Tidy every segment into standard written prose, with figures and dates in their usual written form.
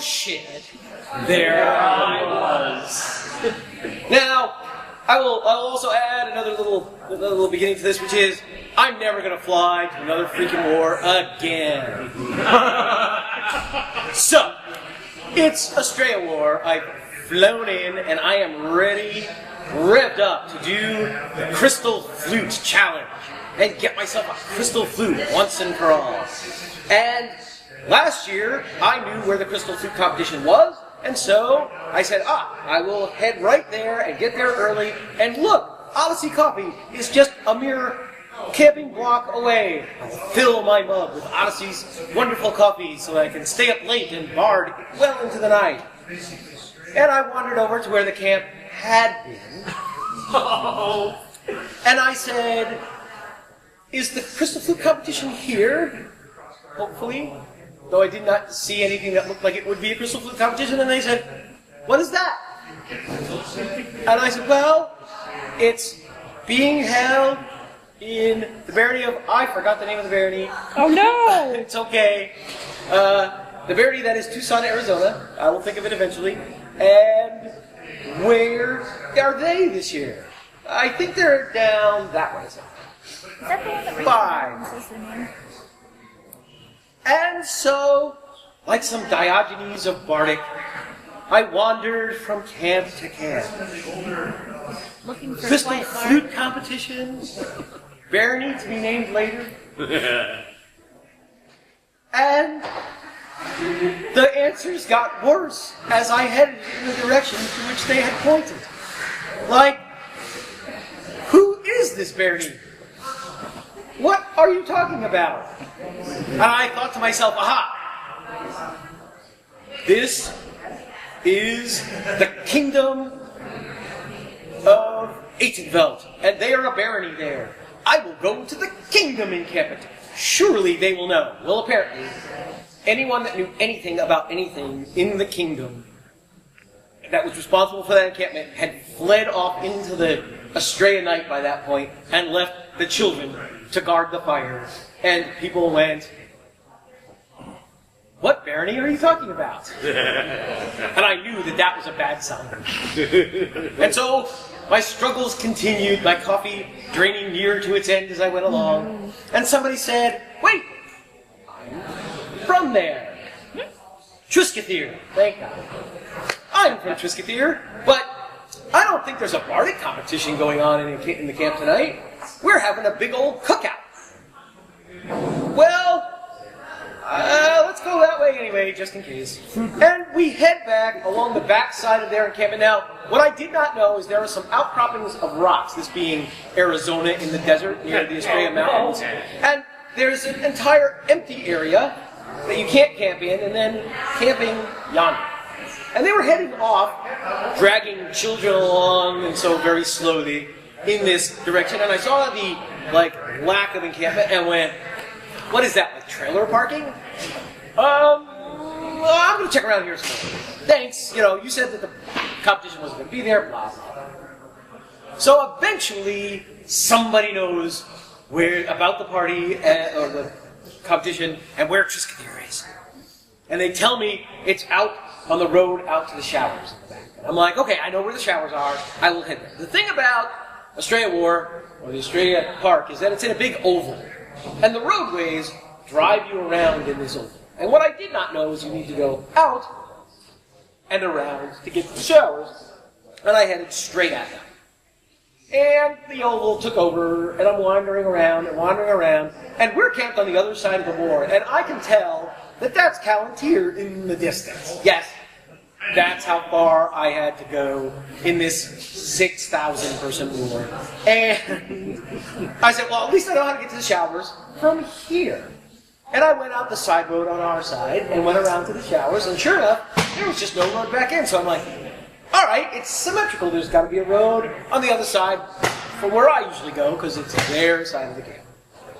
shit. There I was. Now, I'll also add another little beginning to this, which is, I'm never going to fly to another freaking war again. So, it's Australia War. I've flown in, and I am ready, revved up to do the Crystal Flute Challenge and get myself a Crystal Flute once and for all. And last year, I knew where the Crystal Flute competition was, and so I said, I will head right there and get there early, and look, Odyssey Coffee is just a mere camping block away. I'll fill my mug with Odyssey's wonderful coffee so that I can stay up late and bard well into the night. And I wandered over to where the camp had been. And I said, is the Crystal Flute competition here? Hopefully. Though I did not see anything that looked like it would be a Crystal Flute competition. And they said, what is that? And I said, well, it's being held in the barony of, I forgot the name of the barony. Oh no! It's okay. The barony that is Tucson, Arizona. I will think of it eventually. And where are they this year? I think they're down that way. Is that the one that Five. the name? And so, like some Diogenes of Bardic, I wandered from camp to camp. Looking for Crystal White Flute Bart. competition, barony to be named later. And the answers got worse as I headed in the direction to which they had pointed. Like, who is this barony? What are you talking about? And I thought to myself, aha! This is the kingdom of Aitenveld, and they are a barony there. I will go to the kingdom encampment. Surely they will know. Well, apparently, anyone that knew anything about anything in the kingdom that was responsible for that encampment had fled off into the Australia night by that point and left the children to guard the fire. And people went, what barony are you talking about? And I knew that that was a bad sign. And so my struggles continued, my coffee draining near to its end as I went along. And somebody said, wait, I'm from there. Triscathir, thank God. I'm from Triscathir, but I don't think there's a Bardic competition going on in the camp tonight. We're having a big old cookout. Well, let's go that way anyway, just in case. And we head back along the back side of their encampment. Now, what I did not know is there are some outcroppings of rocks, this being Arizona in the desert near the Australian mountains. And there's an entire empty area that you can't camp in, and then camping yonder. And they were heading off, dragging children along, and so very slowly in this direction. And I saw the lack of encampment and went, what is that, like trailer parking? I'm going to check around here some more. Thanks, you said that the competition wasn't going to be there, blah, blah, blah. So eventually, somebody knows about the party, or the competition, and where Triscathir is. And they tell me it's out on the road out to the showers in the back. And I'm like, okay, I know where the showers are, I will head there. The thing about Australia War, or the Australia Park, is that it's in a big oval. And the roadways drive you around in this oval. And what I did not know is you need to go out and around to get to the showers. And I headed straight at them. And the oval took over, and I'm wandering around, and we're camped on the other side of the moor. And I can tell that that's Calontir in the distance. Yes, that's how far I had to go in this 6,000 person moor. And I said, well, at least I know how to get to the showers from here. And I went out the side road on our side and went around to the showers, and sure enough, there was just no road back in. So I'm like, all right, it's symmetrical. There's got to be a road on the other side from where I usually go, because it's their side of the camp.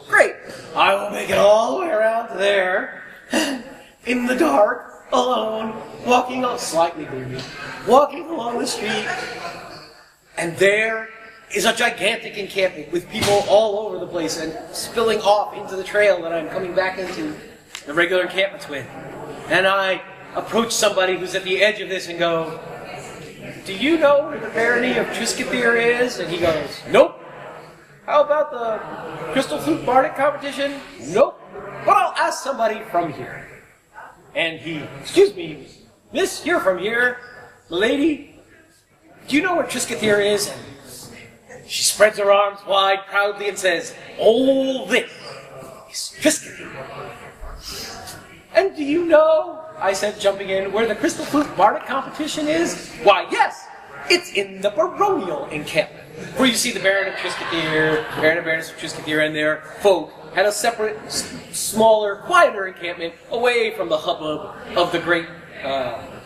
Great. I will make it all the way around to there, in the dark, alone, walking on, slightly gloomy, walking along the street, and there is a gigantic encampment with people all over the place and spilling off into the trail that I'm coming back into the regular encampments with. And I approach somebody who's at the edge of this and go, "Do you know where the barony of Triscathir is?" And he goes, "Nope." "How about the Crystal Flute Bardic competition?" "Nope. But I'll ask somebody from here." And he, "Excuse me, miss, you're from here. Lady, do you know where Triscathir is?" And she spreads her arms wide proudly and says, "All this is Triscathir." "And do you know," I said, jumping in, "where the Crystal Flute Bardic competition is?" "Why, yes, it's in the baronial encampment, where you see the Baron of Triscathir, Baron and Baroness of Triscathir and their folk had a separate, smaller, quieter encampment away from the hubbub of the great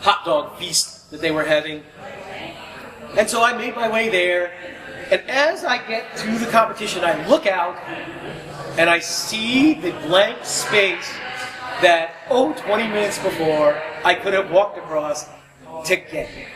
hot dog feast that they were having." And so I made my way there, and as I get to the competition, I look out, and I see the blank space that, 20 minutes before, I could have walked across to get here.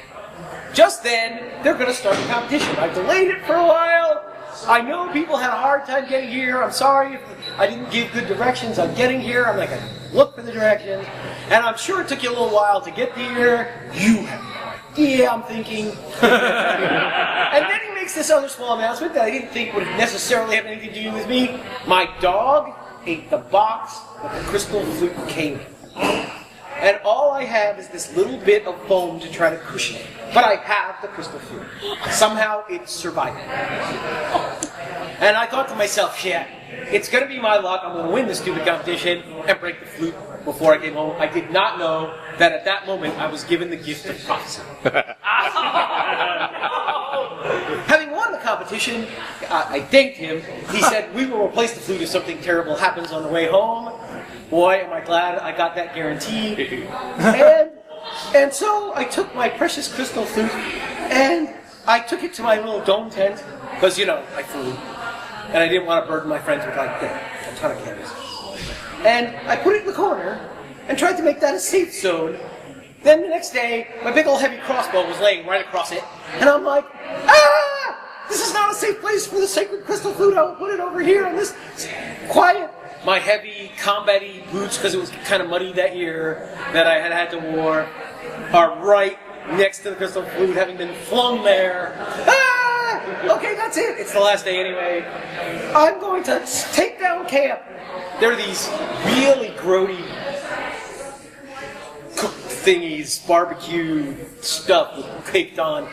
Just then, they're going to start the competition. I've delayed it for a while. I know people had a hard time getting here. I'm sorry if I didn't give good directions on getting here. I'm not going to look for the directions. And I'm sure it took you a little while to get here. You have no idea, I'm thinking. And then he makes this other small announcement that I didn't think would necessarily have anything to do with me. My dog ate the box that the Crystal Flute came in. And all I have is this little bit of foam to try to cushion it. But I have the Crystal Flute. Somehow it's surviving. And I thought to myself, shit, it's going to be my luck. I'm going to win this stupid competition and break the flute before I came home. I did not know that at that moment I was given the gift of prophecy. Having won the competition, I thanked him. He said, "We will replace the flute if something terrible happens on the way home." Boy, am I glad I got that guaranteed. And so I took my precious crystal flute and I took it to my little dome tent, because, I flew. And I didn't want to burden my friends with a ton of candies. And I put it in the corner and tried to make that a safe zone. Then the next day, my big old heavy crossbow was laying right across it. And I'm like, this is not a safe place for the sacred crystal flute. I'll put it over here on this quiet. My heavy combat-y boots, because it was kind of muddy that year, that I had to wear, are right next to the crystal flute, having been flung there. Okay, that's it. It's the last day anyway. I'm going to take down camp. There are these really grody cooked thingies, barbecue stuff caked on.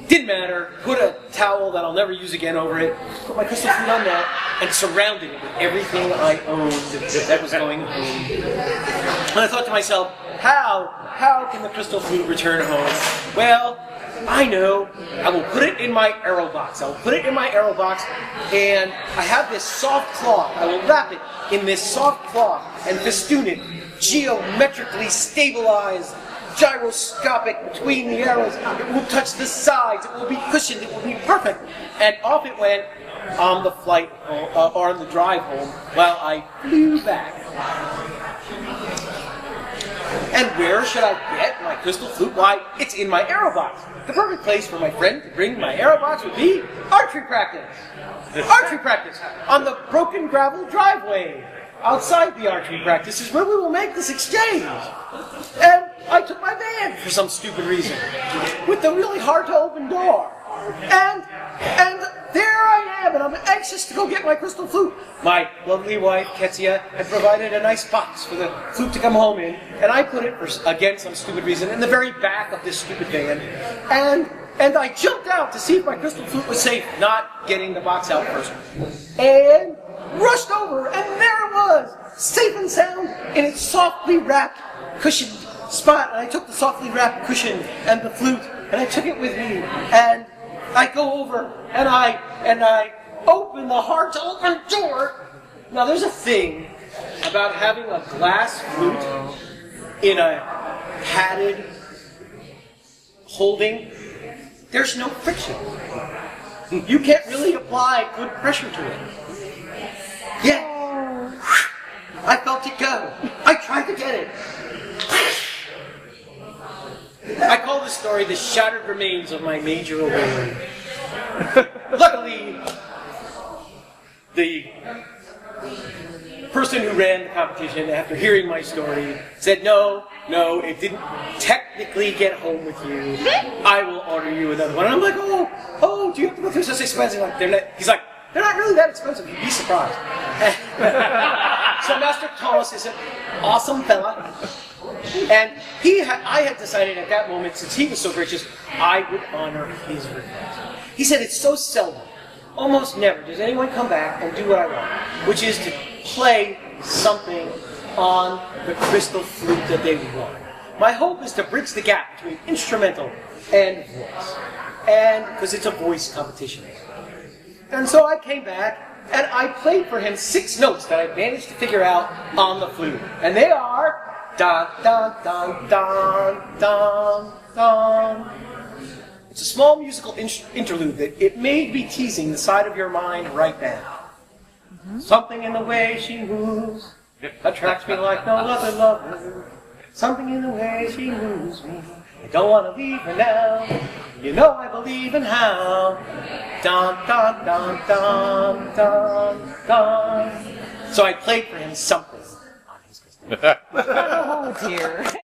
Didn't matter. Put a towel that I'll never use again over it. Put my crystal flute on that and surrounded it with everything I owned that was going home. And I thought to myself, how can the crystal flute return home? Well, I know. I will put it in my arrow box. And I have this soft cloth. I will wrap it in this soft cloth and festoon it, geometrically stabilized, gyroscopic between the arrows. It will touch the sides. It will be cushioned. It will be perfect. And off it went on the flight, or on the drive home, while I flew back. And where should I get my crystal flute? Why, it's in my arrow box. The perfect place for my friend to bring my arrow box would be archery practice. Archery practice on the broken gravel driveway. Outside the archery practice is where we will make this exchange. And I took my van for some stupid reason, with the really hard to open door. And there I am, and I'm anxious to go get my crystal flute. My lovely wife, Ketsia, had provided a nice box for the flute to come home in, and I put it, for, again, some stupid reason, in the very back of this stupid van. And I jumped out to see if my crystal flute was safe, not getting the box out first. And rushed over, and there it was, safe and sound, in its softly wrapped, cushioned spot. And I took the softly wrapped cushion and the flute, and I took it with me, and I go over, and I open the hard-to-open door. Now, there's a thing about having a glass flute in a padded holding. There's no friction. You can't really apply good pressure to it. Yeah. I felt it go. I tried to get it. I call this story the shattered remains of my major award. Luckily, the person who ran the competition, after hearing my story, said, no, it didn't technically get home with you. I will order you another one. And I'm like, oh, do you have to go through such expensive? Like, he's like, they're not really that expensive. You'd be surprised. So Master Thomas is an awesome fella. And I had decided at that moment, since he was so gracious, I would honor his request. He said it's so seldom, almost never, does anyone come back and do what I want, which is to play something on the crystal flute that they want. My hope is to bridge the gap between instrumental and voice, and because it's a voice competition. And so I came back and I played for him 6 notes that I managed to figure out on the flute, and they are dun dun dun dun dun dun. It's a small musical interlude that it may be teasing the side of your mind right now. Something in the way she moves attracts me like no other lover. Something in the way she moves me. I don't want to leave her now. You know I believe in how. Dun dun dun dun dun dun. So I played for him something on his crystal. Oh dear.